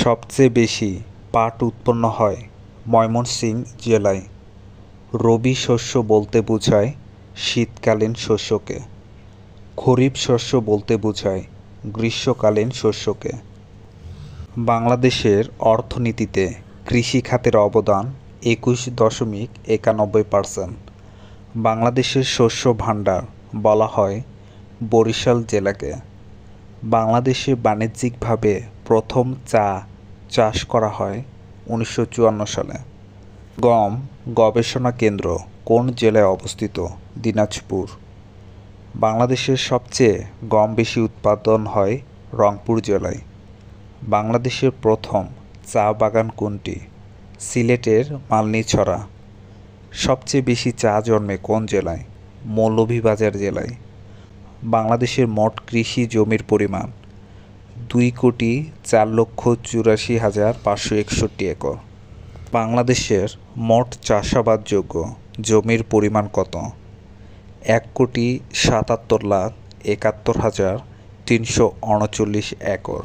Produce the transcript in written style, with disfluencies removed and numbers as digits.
সবচেয়ে বেশি পাট উৎপন্ন হয় ময়মনসিংহ জেলায়। রবি শস্য বলতে বোঝায় শীতকালীন শস্যকে। খরিফ শস্য বলতে বোঝায় গ্রীষ্মকালীন শস্যকে। বাংলাদেশের অর্থনীতিতে কৃষি খাতের অবদান 21.91%। বাংলাদেশের শস্য ভাণ্ডার বলা হয় বরিশাল জেলাকে। বাংলাদেশে বাণিজ্যিকভাবে প্রথম চা চাষ করা হয় 1954 সালে। গম গবেষণা কেন্দ্র কোন জেলায় অবস্থিত? দিনাজপুর। বাংলাদেশের সবচেয়ে গম বেশি উৎপাদন হয় রংপুর জেলায়। বাংলাদেশের প্রথম চা বাগান কোনটি? সিলেটের মালনীছড়া। সবচেয়ে বেশি চা জন্মে কোন জেলায়? মৌলভীবাজার জেলায়। বাংলাদেশের মোট কৃষি জমির পরিমাণ 2,04,84,561 একর। বাংলাদেশের মোট চাষাবাদযোগ্য জমির পরিমাণ কত? 1,77,71,339 একর।